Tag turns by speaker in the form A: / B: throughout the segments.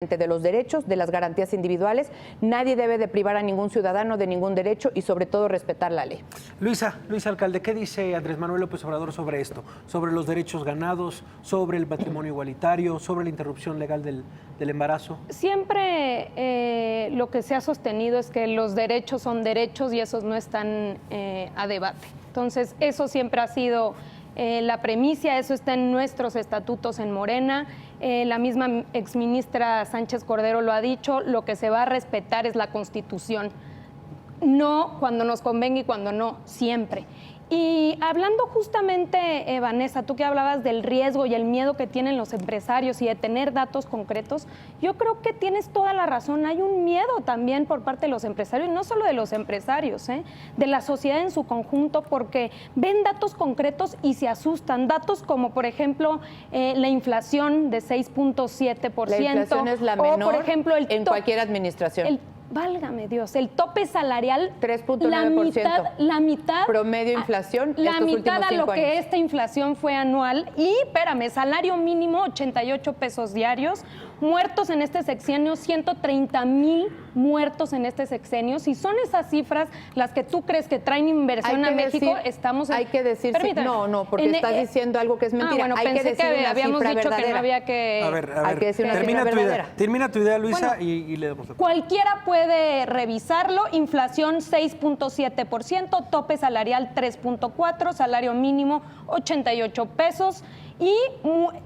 A: de los derechos, de las garantías individuales. Nadie debe de privar a ningún ciudadano de ningún derecho y sobre todo respetar la ley.
B: Luisa, alcalde, ¿qué dice Andrés Manuel López Obrador sobre esto? Sobre los derechos ganados, sobre el matrimonio igualitario, sobre la interrupción legal del embarazo.
C: Siempre lo que se ha sostenido es que los derechos son derechos y esos no están a debate. Entonces, eso siempre ha sido la premisa, eso está en nuestros estatutos en Morena. La misma exministra Sánchez Cordero lo ha dicho, lo que se va a respetar es la Constitución. No cuando nos convenga y cuando no, siempre. Y hablando justamente, Vanessa, tú que hablabas del riesgo y el miedo que tienen los empresarios y de tener datos concretos, yo creo que tienes toda la razón. Hay un miedo también por parte de los empresarios, no solo de los empresarios, de la sociedad en su conjunto, porque ven datos concretos y se asustan. Datos como, por ejemplo, la inflación de 6.7%.
A: La inflación es la menor,
C: o, por ejemplo,
A: en cualquier administración.
C: Válgame Dios, el tope salarial,
A: 3.9%.
C: la mitad.
A: Promedio inflación.
C: La mitad a lo que esta inflación fue anual. Y, espérame, salario mínimo, 88 pesos diarios. Muertos en este sexenio, 130,000 muertos en este sexenio. Si son esas cifras las que tú crees que traen inversión a México, estamos...
A: Hay que decir... No, porque estás diciendo algo que es mentira.
C: Bueno,
A: hay que decir
C: que
A: una
C: habíamos
A: cifra
C: dicho
A: verdadera.
C: que no había que...
B: A ver,
A: hay que decir una
B: termina
A: cifra
B: tu
A: verdadera.
B: idea. Termina tu idea, Luisa, y le damos la...
C: Cualquiera puede revisarlo. Inflación 6.7%, tope salarial 3.4%, salario mínimo 88 pesos. Y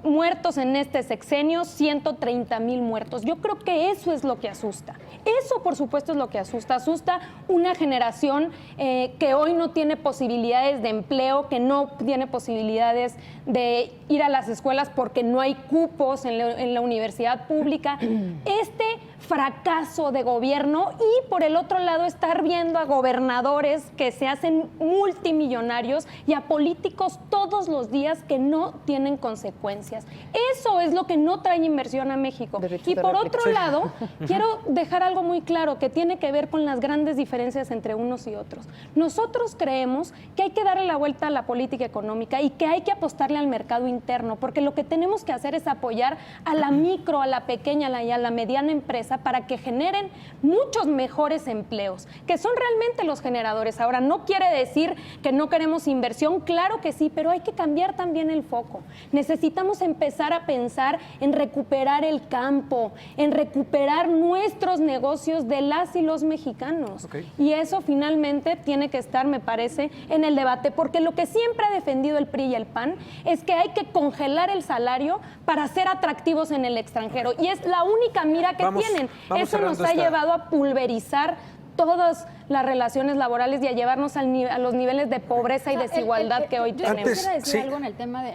C: muertos en este sexenio, 130,000 muertos. Yo creo que eso es lo que asusta. Eso, por supuesto, es lo que asusta. Asusta una generación que hoy no tiene posibilidades de empleo, que no tiene posibilidades de ir a las escuelas porque no hay cupos en la universidad pública. Este fracaso de gobierno y, por el otro lado, estar viendo a gobernadores que se hacen multimillonarios y a políticos todos los días que no tienen consecuencias. Eso es lo que no trae inversión a México. Y por otro lado, quiero dejar algo muy claro que tiene que ver con las grandes diferencias entre unos y otros. Nosotros creemos que hay que darle la vuelta a la política económica y que hay que apostarle al mercado interno, porque lo que tenemos que hacer es apoyar a la micro, a la pequeña y a la mediana empresa para que generen muchos mejores empleos, que son realmente los generadores. Ahora, no quiere decir que no queremos inversión, claro que sí, pero hay que cambiar también el foco. Necesitamos empezar a pensar en recuperar el campo, en recuperar nuestros negocios de las y los mexicanos. Y eso finalmente tiene que estar, me parece, en el debate, porque lo que siempre ha defendido el PRI y el PAN es que hay que congelar el salario para ser atractivos en el extranjero. Y es la única mira que tienen. Eso nos ha llevado a pulverizar todas las relaciones laborales y a llevarnos a los niveles de pobreza y desigualdad que hoy tenemos.
D: Quisiera decir algo en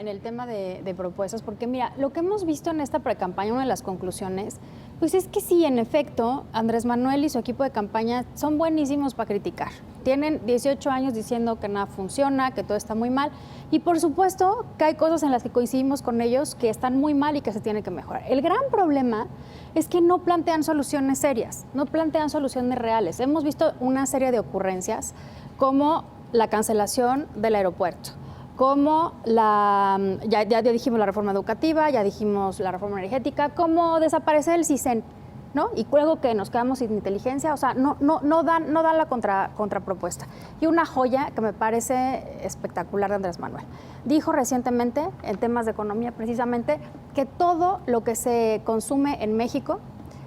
D: el tema de propuestas, porque mira, lo que hemos visto en esta precampaña, una de las conclusiones, pues es que sí, en efecto, Andrés Manuel y su equipo de campaña son buenísimos para criticar. Tienen 18 años diciendo que nada funciona, que todo está muy mal, y por supuesto que hay cosas en las que coincidimos con ellos que están muy mal y que se tienen que mejorar. El gran problema es que no plantean soluciones serias, no plantean soluciones reales. Hemos visto una serie de ocurrencias como la cancelación del aeropuerto, como ya dijimos la reforma educativa, ya dijimos la reforma energética, como desaparecer el CISEN, ¿no? Y luego que nos quedamos sin inteligencia, o sea, no dan la contrapropuesta. Y una joya que me parece espectacular de Andrés Manuel. Dijo recientemente, en temas de economía precisamente, que todo lo que se consume en México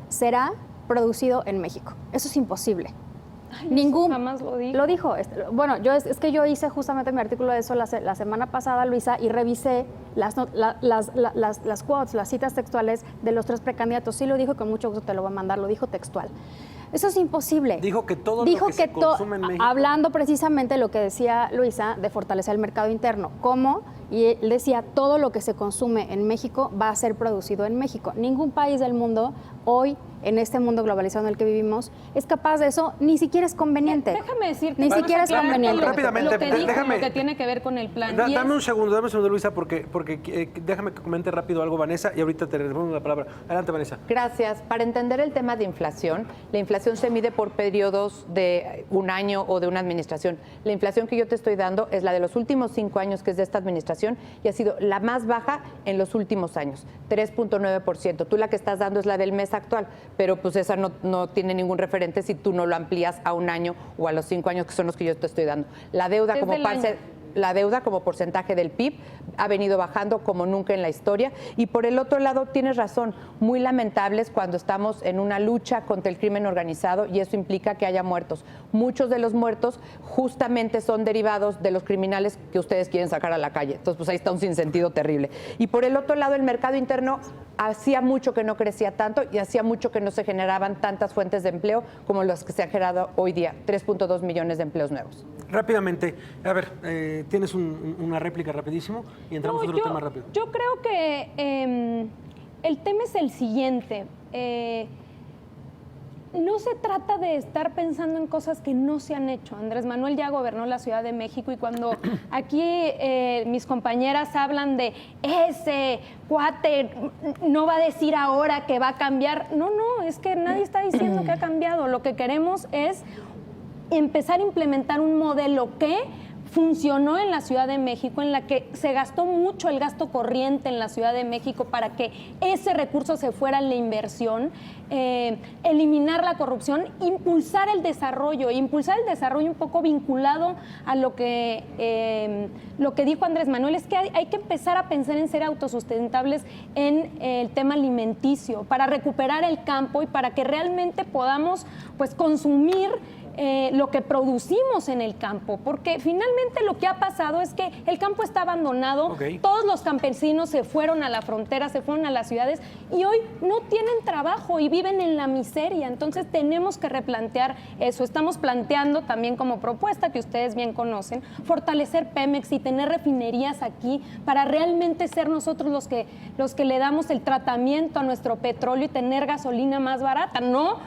D: será producido en México. Eso es imposible.
C: Ay, jamás lo dijo.
D: Lo dijo. Bueno, es que yo hice justamente mi artículo de eso la semana pasada, Luisa, y revisé las quotes, las citas textuales de los tres precandidatos. Sí lo dijo, con mucho gusto te lo voy a mandar, lo dijo textual. Eso es imposible.
B: Dijo que todo lo que se consume en México...
D: Hablando precisamente lo que decía Luisa, de fortalecer el mercado interno. ¿Cómo? Y él decía, todo lo que se consume en México va a ser producido en México. Ningún país del mundo hoy, en este mundo globalizado en el que vivimos, es capaz de eso, ni siquiera es conveniente.
C: Déjame decirte,
D: ni siquiera es conveniente.
B: Rápidamente,
C: lo que dijo,
B: déjame,
C: lo que tiene que ver con el plan.
B: Dame un segundo, Luisa, porque porque déjame que comente rápido algo, Vanessa, y ahorita te respondo la palabra. Adelante, Vanessa.
A: Gracias. Para entender el tema de inflación, la inflación se mide por periodos de un año o de una administración. La inflación que yo te estoy dando es la de los últimos 5 años, que es de esta administración, y ha sido la más baja en los últimos años, 3.9%. Tú la que estás dando es la del mes actual, pero pues esa no tiene ningún referente si tú no lo amplías a un año o a los 5 años, que son los que yo te estoy dando. La deuda como porcentaje del PIB ha venido bajando como nunca en la historia. Y por el otro lado, tienes razón, muy lamentables cuando estamos en una lucha contra el crimen organizado y eso implica que haya muertos. Muchos de los muertos justamente son derivados de los criminales que ustedes quieren sacar a la calle. Entonces, pues ahí está un sinsentido terrible. Y por el otro lado, el mercado interno hacía mucho que no crecía tanto y hacía mucho que no se generaban tantas fuentes de empleo como las que se han generado hoy día, 3.2 millones de empleos nuevos.
B: Rápidamente, a ver, tienes una réplica rapidísimo y entramos a otro tema rápido.
C: Yo creo que el tema es el siguiente. No se trata de estar pensando en cosas que no se han hecho. Andrés Manuel ya gobernó la Ciudad de México y cuando aquí mis compañeras hablan de ese cuate no va a decir ahora que va a cambiar. No, es que nadie está diciendo que ha cambiado. Lo que queremos es empezar a implementar un modelo que funcionó en la Ciudad de México, en la que se gastó mucho el gasto corriente en la Ciudad de México para que ese recurso se fuera en la inversión, eliminar la corrupción, impulsar el desarrollo un poco vinculado a lo que dijo Andrés Manuel, es que hay que empezar a pensar en ser autosustentables en el tema alimenticio, para recuperar el campo y para que realmente podamos pues consumir lo que producimos en el campo, porque finalmente lo que ha pasado es que el campo está abandonado, todos los campesinos se fueron a la frontera, se fueron a las ciudades y hoy no tienen trabajo y viven en la miseria, entonces tenemos que replantear eso. Estamos planteando también como propuesta, que ustedes bien conocen, fortalecer Pemex y tener refinerías aquí para realmente ser nosotros los que le damos el tratamiento a nuestro petróleo y tener gasolina más barata, no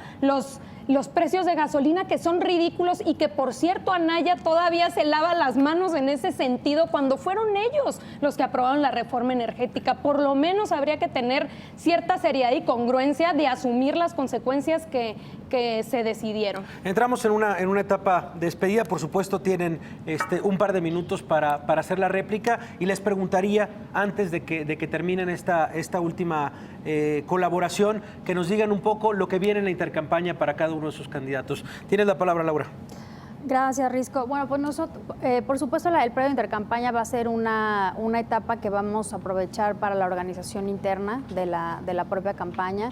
C: los precios de gasolina que son ridículos y que, por cierto, Anaya todavía se lava las manos en ese sentido cuando fueron ellos los que aprobaron la reforma energética. Por lo menos habría que tener cierta seriedad y congruencia de asumir las consecuencias que se decidieron.
B: Entramos en una etapa de despedida. Por supuesto, tienen un par de minutos para hacer la réplica y les preguntaría, antes de que terminen esta última colaboración, que nos digan un poco lo que viene en la intercampaña para cada uno de sus candidatos. Tienes la palabra, Laura.
D: Gracias, Risco. Bueno, pues nosotros, por supuesto, el periodo de intercampaña va a ser una etapa que vamos a aprovechar para la organización interna de la propia campaña.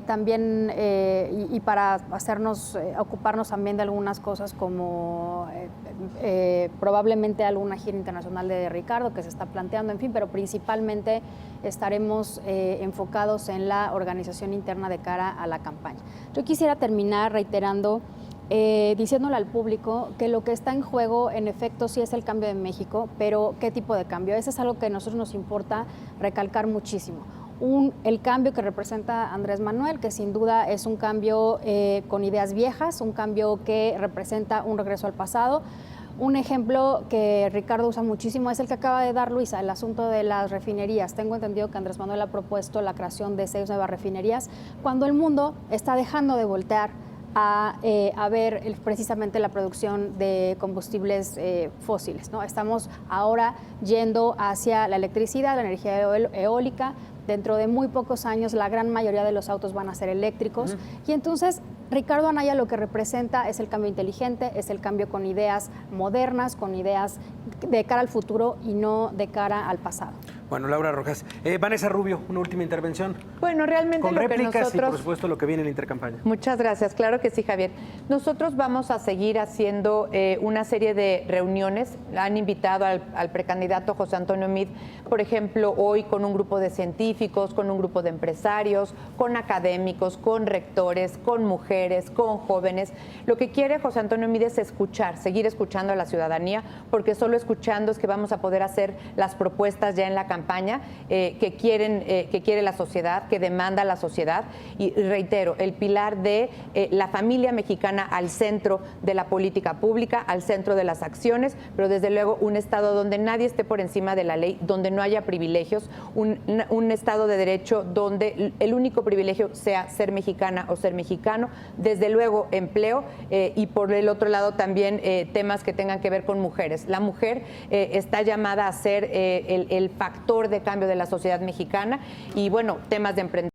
D: También y para ocuparnos también de algunas cosas como probablemente alguna gira internacional de Ricardo que se está planteando, en fin, pero principalmente estaremos enfocados en la organización interna de cara a la campaña. Yo quisiera terminar reiterando, diciéndole al público que lo que está en juego, en efecto, sí es el cambio de México, pero ¿qué tipo de cambio? Eso es algo que a nosotros nos importa recalcar muchísimo. El cambio que representa Andrés Manuel, que sin duda es un cambio con ideas viejas, un cambio que representa un regreso al pasado. Un ejemplo que Ricardo usa muchísimo es el que acaba de dar Luisa, el asunto de las refinerías. Tengo entendido que Andrés Manuel ha propuesto la creación de 6 nuevas refinerías, cuando el mundo está dejando de voltear a ver precisamente la producción de combustibles fósiles, ¿no? Estamos ahora yendo hacia la electricidad, la energía eólica. Dentro de muy pocos años la gran mayoría de los autos van a ser eléctricos y entonces Ricardo Anaya lo que representa es el cambio inteligente, es el cambio con ideas modernas, con ideas de cara al futuro y no de cara al pasado.
B: Bueno, Laura Rojas. Vanessa Rubio, una última intervención.
A: Bueno, realmente
B: con
A: lo
B: réplicas
A: que nosotros...
B: y, por supuesto, lo que viene en la intercampaña.
A: Muchas gracias. Claro que sí, Javier. Nosotros vamos a seguir haciendo una serie de reuniones. Han invitado al precandidato José Antonio Meade, por ejemplo, hoy con un grupo de científicos, con un grupo de empresarios, con académicos, con rectores, con mujeres, con jóvenes. Lo que quiere José Antonio Meade es escuchar, seguir escuchando a la ciudadanía, porque solo escuchando es que vamos a poder hacer las propuestas ya en la campaña campaña que quiere la sociedad, que demanda la sociedad. Y reitero, el pilar de la familia mexicana al centro de la política pública, al centro de las acciones, pero desde luego un Estado donde nadie esté por encima de la ley, donde no haya privilegios, un Estado de derecho donde el único privilegio sea ser mexicana o ser mexicano, desde luego empleo y por el otro lado también temas que tengan que ver con mujeres. La mujer está llamada a ser el factor de cambio de la sociedad mexicana y bueno, temas de emprendimiento.